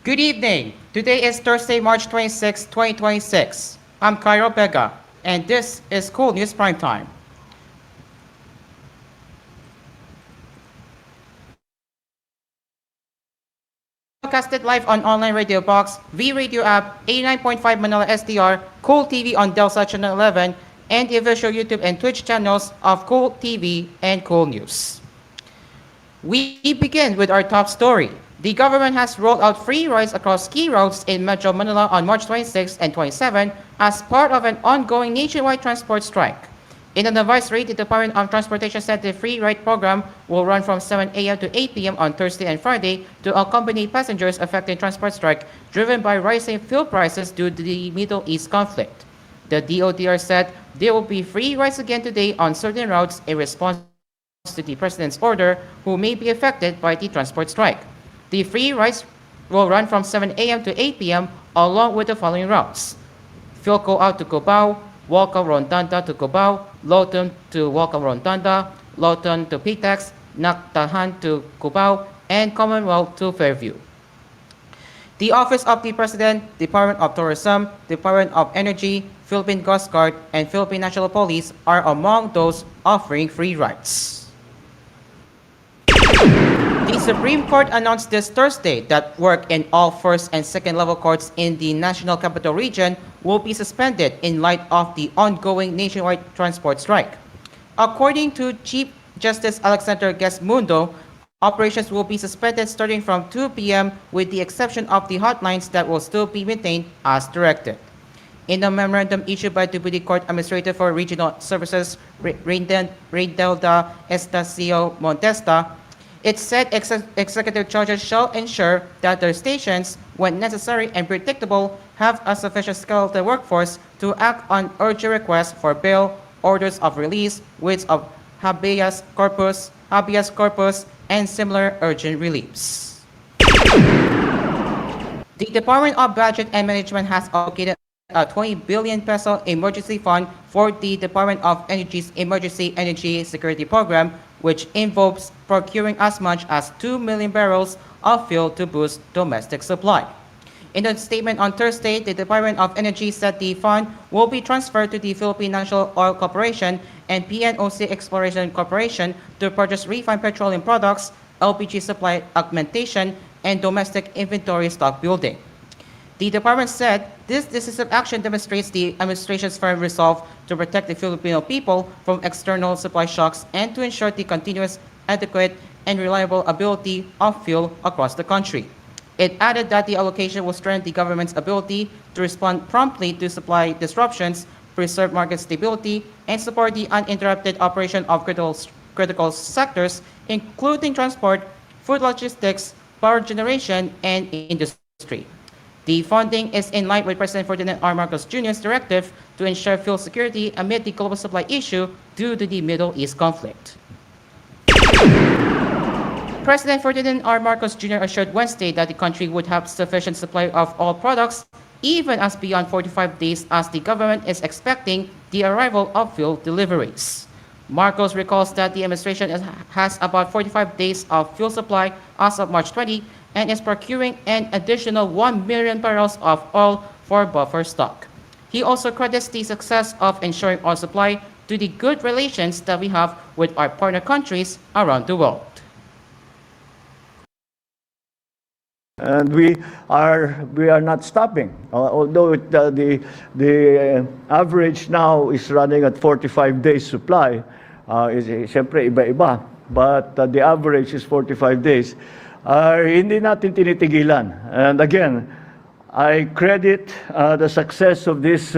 Good evening. Today is Thursday, March 26, 2026. I'm Cairo Pega, and this is Cool News Prime Time. Broadcasted live on online radio box, V Radio app, 89.5 Manila SDR, Cool TV on Delsa Channel 11, and the official YouTube and Twitch channels of Cool TV and Cool News. We begin with our top story. The government has rolled out free rides across key roads in Metro Manila on March 26 and 27 as part of an ongoing nationwide transport strike. In an advisory, the Department of Transportation said the free ride program will run from 7 a.m. to 8 p.m. on Thursday and Friday to accompany passengers affected transport strike driven by rising fuel prices due to the Middle East conflict. The DOTR said there will be free rides again today on certain routes in response to the President's order who may be affected by the transport strike. The free rides will run from 7 a.m. to 8 p.m. along with the following routes: Philco out to Cubao, Walcom Rondanda to Cubao, Lawton to Walcom Rondanda, Lawton to Pitex, Nactahan to Cubao, and Commonwealth to Fairview. The Office of the President, Department of Tourism, Department of Energy, Philippine Coast Guard, and Philippine National Police are among those offering free rides. The Supreme Court announced this Thursday that work in all first and second level courts in the National Capital Region will be suspended in light of the ongoing nationwide transport strike. According to Chief Justice Alexander Gesmundo, operations will be suspended starting from 2 p.m. with the exception of the hotlines that will still be maintained as directed. In a memorandum issued by Deputy Court Administrator for Regional Services, Reindelda Estacio Montesta, it said executive judges shall ensure that their stations, when necessary and predictable, have a sufficient skeletal workforce to act on urgent requests for bail, orders of release, writs of habeas corpus, and similar urgent reliefs. The Department of Budget and Management has allocated a 20 billion peso emergency fund for the Department of Energy's Emergency Energy Security Program, which involves procuring as much as 2 million barrels of fuel to boost domestic supply. In a statement on Thursday, the Department of Energy said the fund will be transferred to the Philippine National Oil Corporation and PNOC Exploration Corporation to purchase refined petroleum products, LPG supply augmentation, and domestic inventory stock building. The department said this decisive action demonstrates the administration's firm resolve to protect the Filipino people from external supply shocks and to ensure the continuous, adequate, and reliable ability of fuel across the country. It added that the allocation will strengthen the government's ability to respond promptly to supply disruptions, preserve market stability, and support the uninterrupted operation of critical sectors, including transport, food logistics, power generation, and industry. The funding is in line with President Ferdinand R. Marcos Jr.'s directive to ensure fuel security amid the global supply issue due to the Middle East conflict. President Ferdinand R. Marcos Jr. assured Wednesday that the country would have sufficient supply of all products even as beyond 45 days as the government is expecting the arrival of fuel deliveries. Marcos recalls that the administration has about 45 days of fuel supply as of March 20 and is procuring an additional 1 million barrels of oil for buffer stock. He also credits the success of ensuring oil supply to the good relations that we have with our partner countries around the world. And we are not stopping. Although the average now is running at 45 days supply, siyempre iba-iba, but the average is 45 days. Hindi natin tinitigilan. And again, I credit the success of this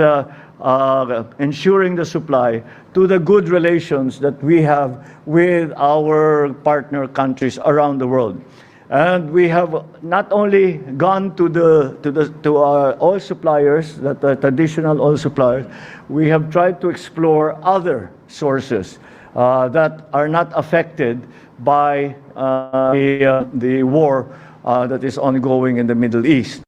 ensuring the supply to the good relations that we have with our partner countries around the world. And we have not only gone to our oil suppliers, the traditional oil suppliers, we have tried to explore other sources that are not affected by the war that is ongoing in the Middle East.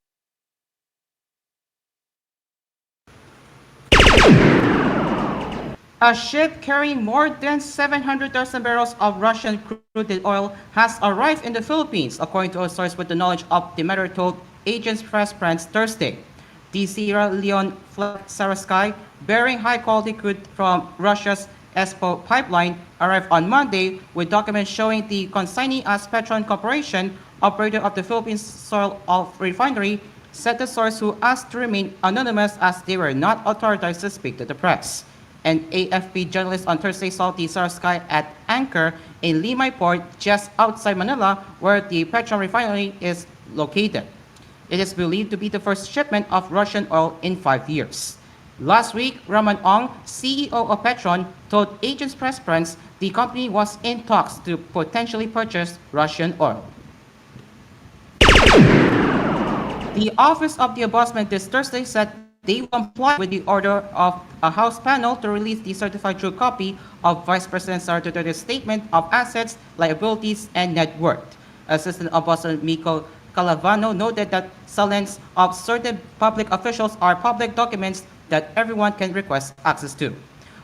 A ship carrying more than 700,000 barrels of Russian crude oil has arrived in the Philippines, according to a source with the knowledge of the matter told Agence Press Thursday. The Sierra Leone flag Sarasky, bearing high-quality crude from Russia's ESPO pipeline, arrived on Monday with documents showing the consignee as Petron Corporation, operator of the Philippines Soil Oil Refinery, said the source who asked to remain anonymous as they were not authorized to speak to the press. An AFP journalist on Thursday saw the Sarasky at anchor in Limay Port just outside Manila, where the Petron refinery is located. It is believed to be the first shipment of Russian oil in 5 years. Last week, Raman Ong, CEO of Petron, told Agence Press the company was in talks to potentially purchase Russian oil. The Office of the Ombudsman this Thursday said they will comply with the order of a House panel to release the certified true copy of Vice President Sara Duterte's statement of assets, liabilities, and net worth. Assistant Ombudsman Miko Calavano noted that silence of certain public officials are public documents that everyone can request access to.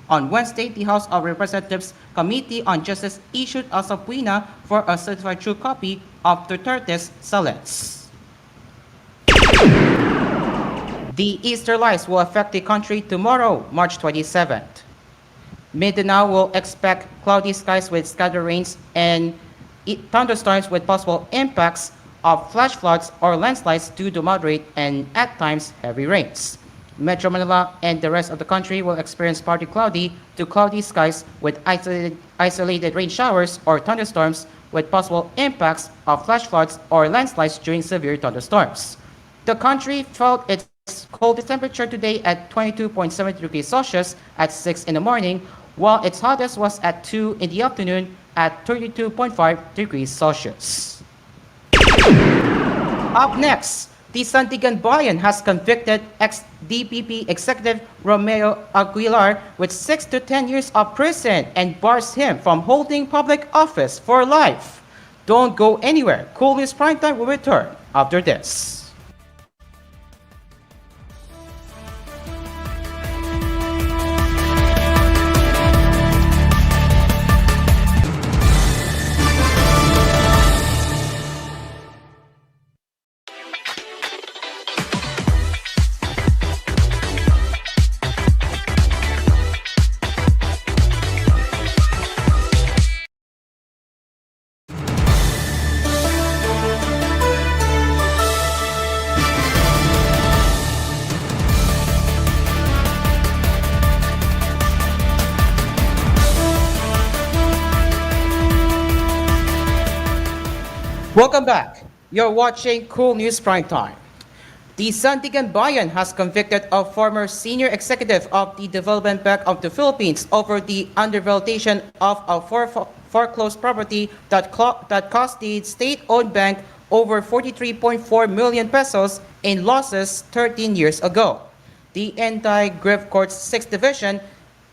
On Wednesday, the House of Representatives Committee on Justice issued a subpoena for a certified true copy of Duterte's silence. The Easter lights will affect the country tomorrow, March 27th. Mindanao will expect cloudy skies with scattered rains and thunderstorms with possible impacts of flash floods or landslides due to moderate and at times heavy rains. Metro Manila and the rest of the country will experience partly cloudy to cloudy skies with isolated rain showers or thunderstorms with possible impacts of flash floods or landslides during severe thunderstorms. The country felt its coldest temperature today at 22.7 degrees Celsius at 6 in the morning, while its hottest was at 2 in the afternoon at 32.5 degrees Celsius. Up next, the Sandigan Bayan has convicted ex-DPP executive Romeo Aguilar with 6 to 10 years of prison and bars him from holding public office for life. Don't go anywhere. Cool News Primetime will return after this. Welcome back. You're watching Cool News Primetime. The Sandigan Bayan has convicted a former senior executive of the Development Bank of the Philippines over the undervaluation of a foreclosed property that cost the state-owned bank over 43.4 million pesos in losses 13 years ago. The Anti-Grift Court's 6th Division,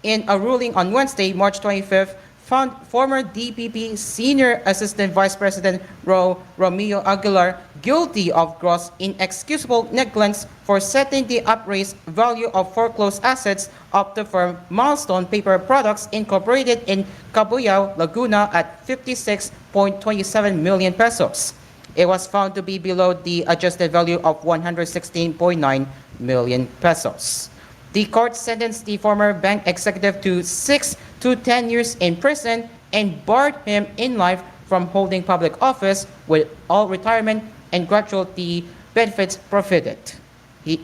in a ruling on Wednesday, March 25th, found former DPP Senior Assistant Vice President Romeo Aguilar guilty of gross inexcusable negligence for setting the appraised value of foreclosed assets of the firm Milestone Paper Products Incorporated in Cabuyao, Laguna at 56.27 million pesos. It was found to be below the adjusted value of 116.9 million pesos. The court sentenced the former bank executive to 6 to 10 years in prison and barred him in life from holding public office with all retirement and gratuity benefits forfeited. He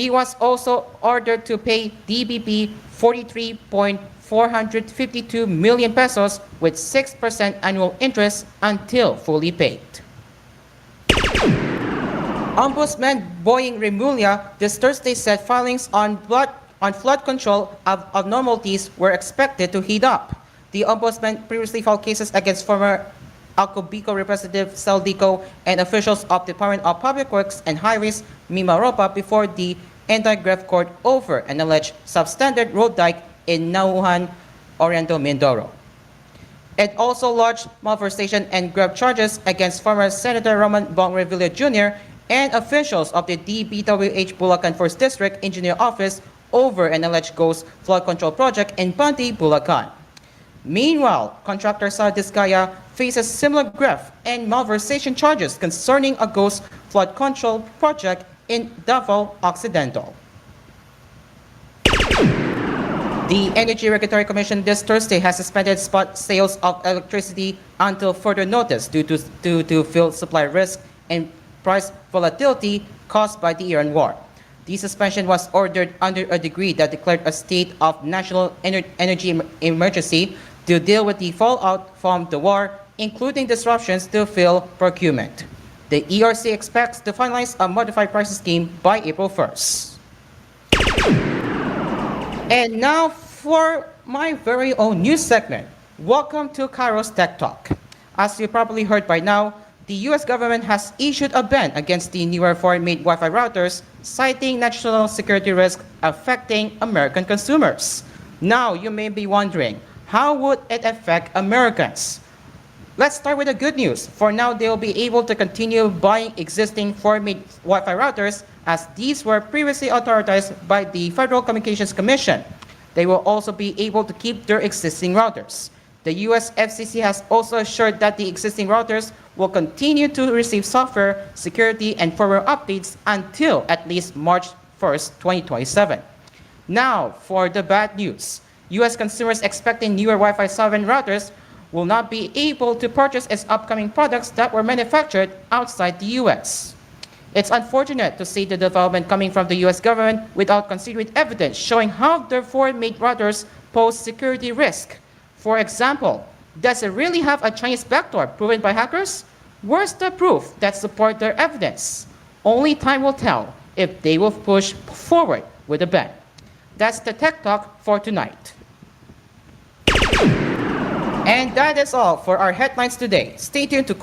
was also ordered to pay DBP 43.452 million pesos with 6% annual interest until fully paid. Ombudsman Boying Remulla this Thursday said filings on flood control abnormalities were expected to heat up. The Ombudsman previously filed cases against former Alcobico Representative Saldico and officials of Department of Public Works and Highways Mimaropa before the Anti-Grift Court over an alleged substandard road dike in Nauhan, Oriental Mindoro. It also lodged malversation and graft charges against former Senator Roman Bong Revilla Jr. and officials of the DPWH Bulacan 1st District Engineer Office over an alleged ghost flood control project in Panti, Bulacan. Meanwhile, contractor Saudiskaya faces similar graft and malversation charges concerning a ghost flood control project in Davao Occidental. The Energy Regulatory Commission this Thursday has suspended spot sales of electricity until further notice due to fuel supply risk and price volatility caused by the Iran war. The suspension was ordered under a decree that declared a state of national energy emergency to deal with the fallout from the war, including disruptions to fuel procurement. The ERC expects to finalize a modified pricing scheme by April 1st. And now for my very own news segment. Welcome to Kairos Tech Talk. As you probably heard by now, the US government has issued a ban against the newer foreign-made Wi-Fi routers, citing national security risk affecting American consumers. Now, you may be wondering, how would it affect Americans? Let's start with the good news. For now, they will be able to continue buying existing foreign-made Wi-Fi routers as these were previously authorized by the Federal Communications Commission. They will also be able to keep their existing routers. The US FCC has also assured that the existing routers will continue to receive software, security, and firmware updates until at least March 1st, 2027. Now, for the bad news. US consumers expecting newer Wi-Fi 7 routers will not be able to purchase its upcoming products that were manufactured outside the US. It's unfortunate to see the development coming from the US government without considerate evidence showing how their foreign-made routers pose security risk. For example, does it really have a Chinese backdoor proven by hackers? Where's the proof that support their evidence? Only time will tell if they will push forward with a ban. That's the Tech Talk for tonight. And that is all for our headlines today. Stay tuned to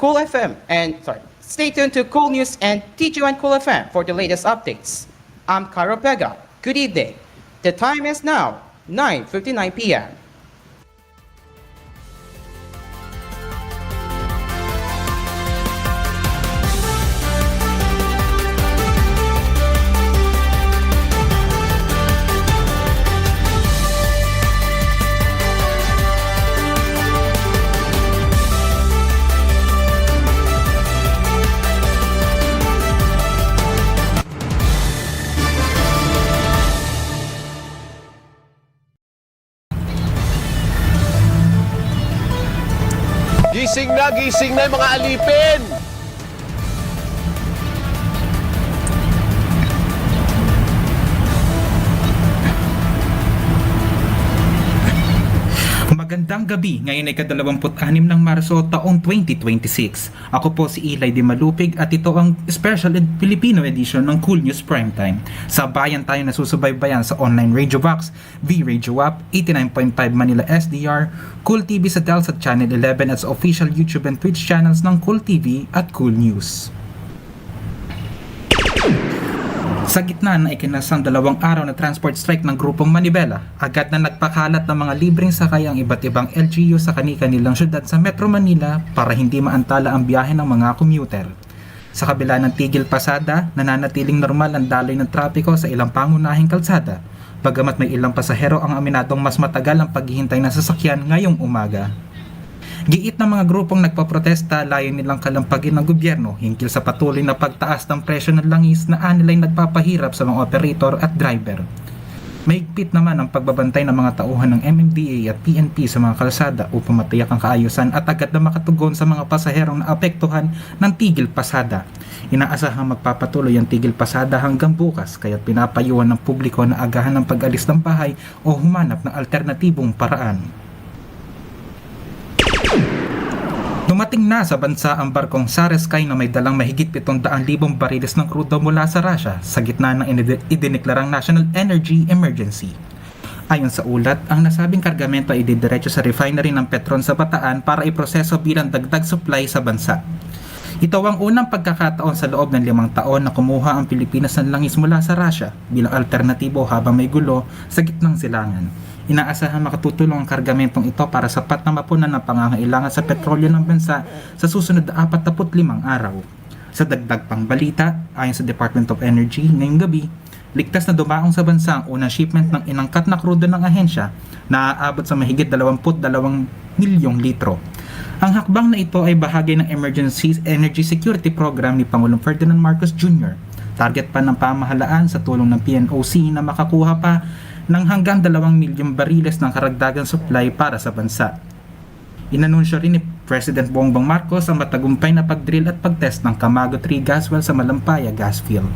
Stay tuned to Cool News and TG1 Cool FM for the latest updates. I'm Caro Pega. Good evening. The time is now 9:59 p.m. Gising na yung mga alipin! Magandang gabi, ngayon ay ka-26 ng Marso taong 2026. Ako po si Eli Di Malupig at ito ang special Filipino edition ng Cool News Primetime. Sa bayan tayo nasusubaybayan sa online radio box, V-Radio App, 89.5 Manila SDR, Cool TV sa Telsat Channel 11 at sa official YouTube and Twitch channels ng Cool TV at Cool News. Sa gitna ng ikinasang 2 araw na transport strike ng grupong Manibela, agad na nagpakalat ng mga libreng sakay ang iba't ibang LGU sa kani-kanilang syudad sa Metro Manila para hindi maantala ang biyahe ng mga commuter. Sa kabila ng tigil pasada, nananatiling normal ang daloy ng trapiko sa ilang pangunahing kalsada, bagamat may ilang pasahero ang aminadong mas matagal ang paghihintay ng sasakyan ngayong umaga. Giit ng mga grupong nagpaprotesta, layon nilang kalampagin ng gobyerno hinggil sa patuloy na pagtaas ng presyo ng langis na anilay nagpapahirap sa mga operator at driver. Mahigpit naman ang pagbabantay ng mga tauhan ng MMDA at PNP sa mga kalsada upang matiyak ang kaayusan at agad na makatugon sa mga pasaherong naapektuhan ng tigil pasada. Inaasahang magpapatuloy ang tigil pasada hanggang bukas, kaya pinapayuhan ng publiko na agahan ng pag-alis ng bahay o humanap ng alternatibong paraan. Dumating na sa bansa ang barkong Sareskay na may dalang mahigit 700,000 bariles ng krudo mula sa Russia sa gitna ng idineklarang National Energy Emergency. Ayon sa ulat, ang nasabing kargamento ay ididiretso sa refinery ng Petron sa Bataan para iproseso bilang dagdag supply sa bansa. Ito ang unang pagkakataon sa loob ng 5 taon na kumuha ang Pilipinas ng langis mula sa Russia bilang alternatibo habang may gulo sa gitnang silangan. Inaasahan makatutulong ang kargamentong ito para sapat na mapunan ang pangangailangan sa petrolyo ng bansa sa susunod na 45 araw. Sa dagdag pang balita, ayon sa Department of Energy, ngayong gabi, ligtas na dumaong sa bansa ang unang shipment ng inangkat na krudo ng ahensya na aabot sa mahigit 22 milyong litro. Ang hakbang na ito ay bahagi ng Emergency Energy Security Program ni Pangulong Ferdinand Marcos Jr. Target pa ng pamahalaan sa tulong ng PNOC na makakuha pa ng hanggang 2 milyong bariles ng karagdagang supply para sa bansa. Inanunsyo rin ni President Bongbong Marcos ang matagumpay na pag-drill at pag-test ng Camago 3 gas well sa Malampaya gas field.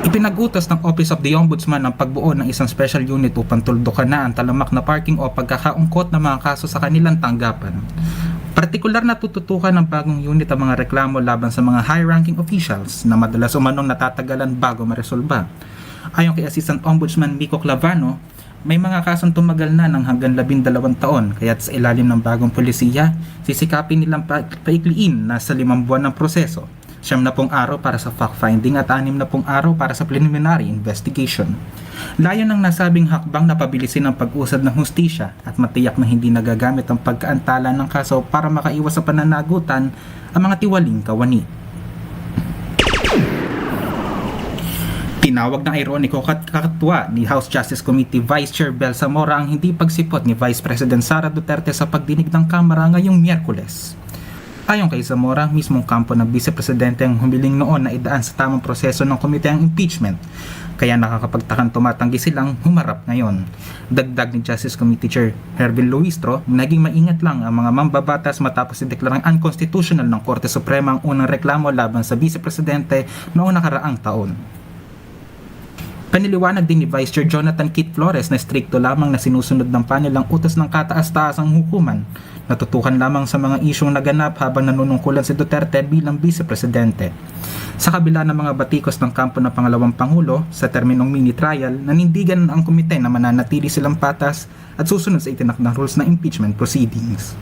Ipinag-utos ng Office of the Ombudsman ang pagbuo ng isang special unit upang tuldukan na ang talamak na parking o pagkakaungkot ng mga kaso sa kanilang tanggapan. Partikular na tututukan ng bagong unit ang mga reklamo laban sa mga high-ranking officials na madalas umanong natatagalan bago maresolba. Ayon kay Assistant Ombudsman Miko Clavano, may mga kasong tumagal na ng hanggang 12 taon kaya't sa ilalim ng bagong polisiya, sisikapin nilang paikliin na sa 5 buwan ng proseso. 70 araw para sa fact-finding at 60 araw para sa preliminary investigation. Layon ng nasabing hakbang na pabilisin ang pag-usad ng hustisya at matiyak na hindi nagagamit ang pagkaantala ng kaso para makaiwas sa pananagutan ang mga tiwaling kawani. Tinawag na ironiko at kakatwa ni House Justice Committee Vice Chair Bel Zamora ang hindi pagsipot ni Vice President Sara Duterte sa pagdinig ng Kamara ngayong Miyerkules. Ayon kay Zamora, mismong kampo ng Vice Presidente ang humiling noon na idaan sa tamang proseso ng komite ang impeachment. Kaya nakakapagtakang tumatanggi silang humarap ngayon. Dagdag ni Justice Committee Chair Hervin Luistro, naging maingat lang ang mga mambabatas matapos ideklarang unconstitutional ng Korte Suprema ang unang reklamo laban sa Vice Presidente noong nakaraang taon. Paniliwanag din ni Vice Chair Jonathan Kit Flores na strikto lamang na sinusunod ng panel ang utos ng kataas-taasang hukuman. Natutukan lamang sa mga isyong naganap habang nanunungkulan si Duterte bilang Vice Presidente. Sa kabila ng mga batikos ng kampo ng pangalawang Pangulo, sa terminong mini trial, nanindigan ang komite na mananatili silang patas at susunod sa itinakdang rules ng impeachment proceedings.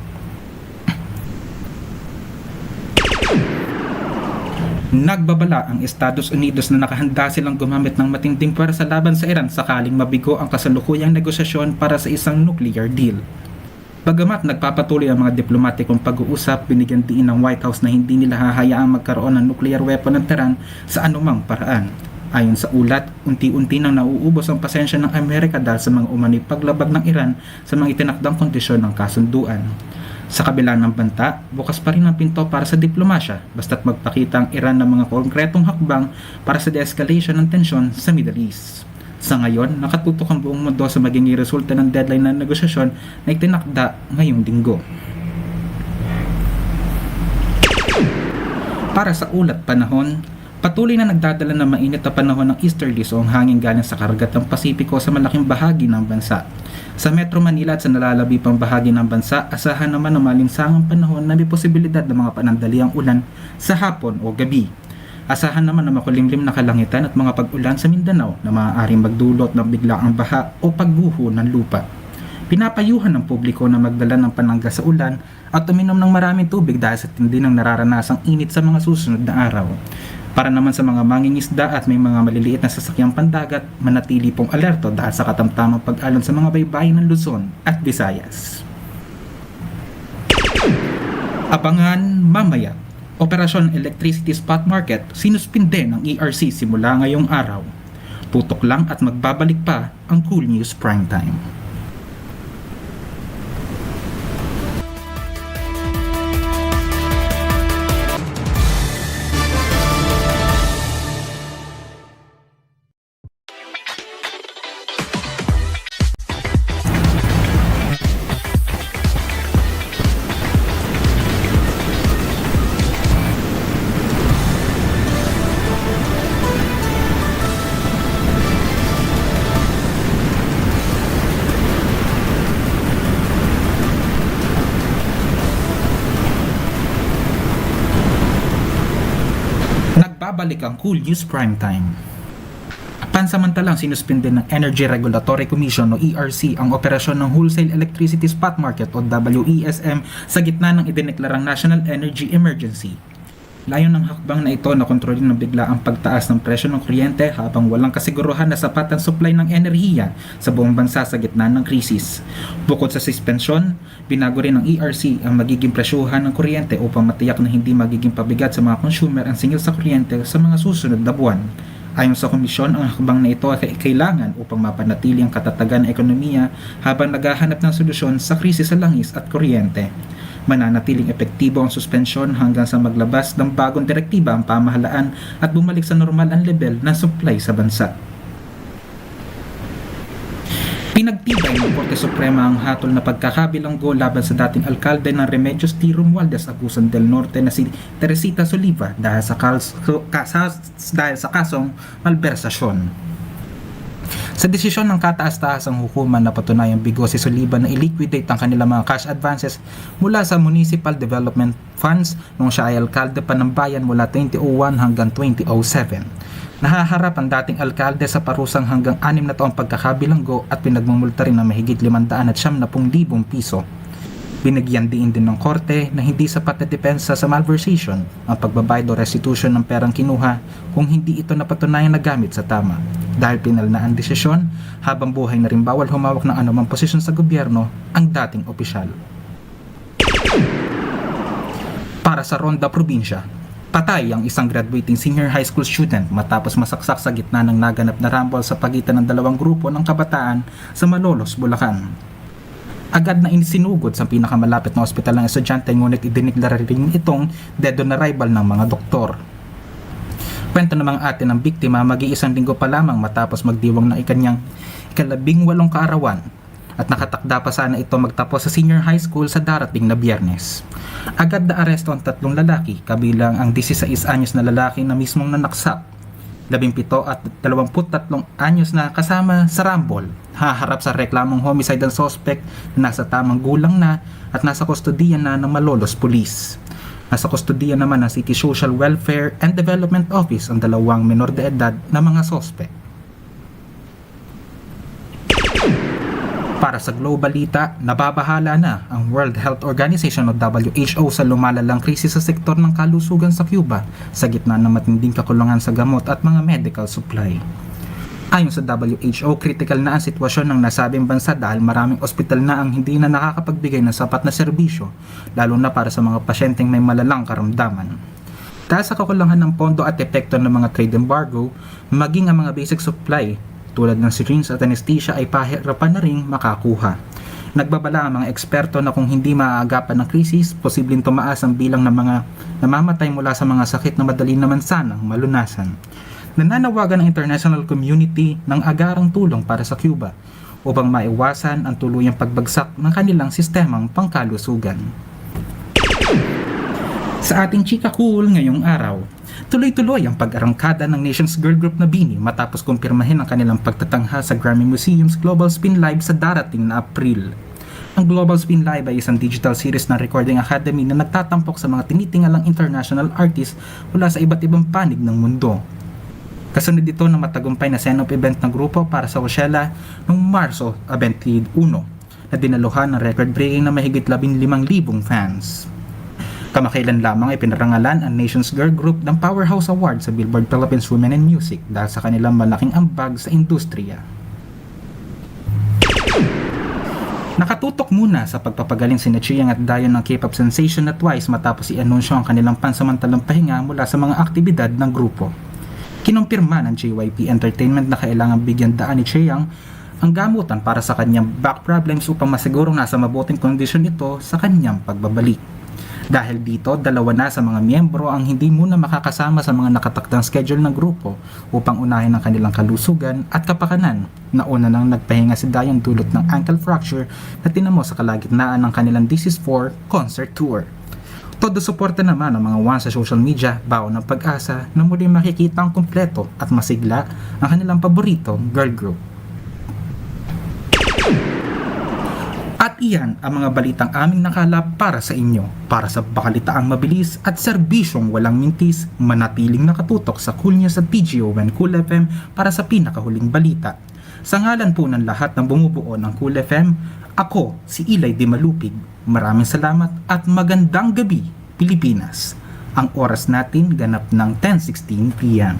Nagbabala ang Estados Unidos na nakahanda silang gumamit ng matinding puwersa laban sa Iran sakaling mabigo ang kasalukuyang negosasyon para sa isang nuclear deal. Bagamat nagpapatuloy ang mga diplomatikong pag-uusap, binigyan diin ng White House na hindi nila hahayaang magkaroon ng nuclear weapon ng Tehran sa anumang paraan. Ayon sa ulat, unti-unti nang nauubos ang pasensya ng Amerika dahil sa mga umano'y paglabag ng Iran sa mga itinakdang kondisyon ng kasunduan. Sa kabila ng banta, bukas pa rin ang pinto para sa diplomasya basta't magpakita ang Iran ng mga konkretong hakbang para sa de-escalation ng tensyon sa Middle East. Sa ngayon, nakatutok ang buong mundo sa magiging resulta ng deadline ng negosasyon na itinakda ngayong linggo. Para sa ulat panahon, patuloy na nagdadala ng mainit na panahon ng easterlies o ang hangin galing sa karagatang Pasipiko sa malaking bahagi ng bansa. Sa Metro Manila at sa nalalabi pang bahagi ng bansa, asahan naman ng malinsangang panahon na may posibilidad ng mga panandaliang ulan sa hapon o gabi. Asahan naman ng makulimlim na kalangitan at mga pag-ulan sa Mindanao na maaaring magdulot ng biglaang baha o pagguho ng lupa. Pinapayuhan ng publiko na magdala ng panangga sa ulan at uminom ng maraming tubig dahil sa tindi ng nararanasang init sa mga susunod na araw. Para naman sa mga mangingisda at may mga maliliit na sasakyang pandagat, manatili pong alerto dahil sa katamtamang pag-alon sa mga baybayin ng Luzon at Visayas. Abangan mamaya, Operasyon Electricity Spot Market sinuspinde ng ERC simula ngayong araw. Tutok lang at magbabalik pa ang Cool News Primetime. Nagbabalik ang Cool News Primetime. Pansamantalang sinuspinde ng Energy Regulatory Commission o ERC ang operasyon ng Wholesale Electricity Spot Market o WESM sa gitna ng idineklarang National Energy Emergency. Layon ng hakbang na ito na kontrolin ng bigla ang pagtaas ng presyo ng kuryente habang walang kasiguruhan na sapat ang supply ng enerhiya sa buong bansa sa gitna ng krisis. Bukod sa suspensyon, binago rin ng ERC ang magiging presyuhan ng kuryente upang matiyak na hindi magiging pabigat sa mga consumer ang singil sa kuryente sa mga susunod na buwan. Ayon sa komisyon, ang hakbang na ito ay kailangan upang mapanatili ang katatagan ng ekonomiya habang naghahanap ng solusyon sa krisis sa langis at kuryente. Mananatiling epektibo ang suspensyon hanggang sa maglabas ng bagong direktiba ang pamahalaan at bumalik sa normal ang level ng supply sa bansa. Pinagtibay ng Korte Suprema ang hatol na pagkakabilanggo laban sa dating alkalde ng Remedios T. Romualdez, Agusan del Norte na si Teresita Soliva dahil sa kasong malbersasyon. Sa desisyon ng kataas-taasang hukuman na patunayang bigo si Soliva na i-liquidate ang kanilang mga cash advances mula sa Municipal Development Funds nung siya ay alkalde pa ng bayan mula 2001 hanggang 2007. Nahaharap ang dating alkalde sa parusang hanggang 6 na taong pagkakabilanggo at pinagmumulta rin ng mahigit 570,000 piso. Binigyan din ng korte na hindi sapat na depensa sa malversation ang pagbabayad o restitution ng perang kinuha kung hindi ito napatunayan na gamit sa tama. Dahil pinal na ang desisyon, habang buhay na rin bawal humawak ng anumang posisyon sa gobyerno ang dating opisyal. Para sa Ronda Probinsya, patay ang isang graduating senior high school student matapos masaksak sa gitna ng naganap na rumble sa pagitan ng dalawang grupo ng kabataan sa Malolos, Bulacan. Agad na insinugod sa pinakamalapit na ospital ng estudyante ngunit idineklara rin itong dead on arrival ng mga doktor. Kwento ng mga ate ng biktima, mag-iisang linggo pa lamang matapos magdiwang ng ikanyang 18 kaarawan at nakatakda pa sana ito magtapos sa senior high school sa darating na Biyernes. Agad na aresto ang 3 lalaki kabilang ang 16 anyos na lalaki na mismong nanaksak, 17 at 23 anyos na kasama sa rumble, haharap sa reklamong homicide ang suspect na nasa tamang gulang na at nasa kustodiya na ng Malolos Police. Nasa kustodiya naman ng City Social Welfare and Development Office ang 2 menor de edad na mga suspect. Para sa Globalita, nababahala na ang World Health Organization o WHO sa lumalalang krisis sa sektor ng kalusugan sa Cuba sa gitna ng matinding kakulangan sa gamot at mga medical supply. Ayon sa WHO, critical na ang sitwasyon ng nasabing bansa dahil maraming ospital na ang hindi na nakakapagbigay ng sapat na serbisyo, lalo na para sa mga pasyenteng may malalang karamdaman. Dahil sa kakulangan ng pondo at epekto ng mga trade embargo, maging ang mga basic supply tulad ng syringe at anesthesia ay pahirapan na ring makakuha. Nagbabala ang mga eksperto na kung hindi maaagapan ng krisis, posibleng tumaas ang bilang ng mga namamatay mula sa mga sakit na madali naman sanang malunasan. Nananawagan ang international community ng agarang tulong para sa Cuba upang maiwasan ang tuluyang pagbagsak ng kanilang sistemang pangkalusugan. Sa ating chika cool ngayong araw, tuloy-tuloy ang pag-arangkada ng Nations Girl Group na BINI matapos kumpirmahin ang kanilang pagtatangha sa Grammy Museum's Global Spin Live sa darating na April. Ang Global Spin Live ay isang digital series ng Recording Academy na nagtatampok sa mga tinitingalang international artists mula sa iba't ibang panig ng mundo. Kasunod dito ng matagumpay na send-off event ng grupo para sa Coachella noong Marso 21 na dinaluhan ng record-breaking na mahigit 15,000 fans. Kamakailan lamang ay pinarangalan ang Nations Girl Group ng Powerhouse Award sa Billboard Philippines Women in Music dahil sa kanilang malaking ambag sa industriya. Nakatutok muna sa pagpapagaling si Chiang at Dayon ng K-pop sensation na Twice matapos i-anunsyo ang kanilang pansamantalang pahinga mula sa mga aktibidad ng grupo. Kinumpirma ng JYP Entertainment na kailangan bigyan daan ni Chiang ang gamutan para sa kanyang back problems upang masigurong nasa mabuting kondisyon ito sa kanyang pagbabalik. Dahil dito, 2 na sa mga miyembro ang hindi muna makakasama sa mga nakatakdang schedule ng grupo upang unahin ang kanilang kalusugan at kapakanan. Nauna nang nagpahinga si Dayon dulot ng ankle fracture na tinamo sa kalagitnaan ng kanilang This Is 4 concert tour. Todo suporta naman ang mga fans sa social media, baon ng pag-asa na muling makikita ang kumpleto at masigla ang kanilang paboritong girl group. At iyan ang mga balitang aming nakalap para sa inyo. Para sa bakalitaang mabilis at serbisyong walang mintis, manatiling nakatutok sa Cool News at PGON Cool FM para sa pinakahuling balita. Sa ngalan po ng lahat ng bumubuo ng Cool FM, ako si Eli Di Malupig. Maraming salamat at magandang gabi, Pilipinas. Ang oras natin ganap ng 10:16 p.m.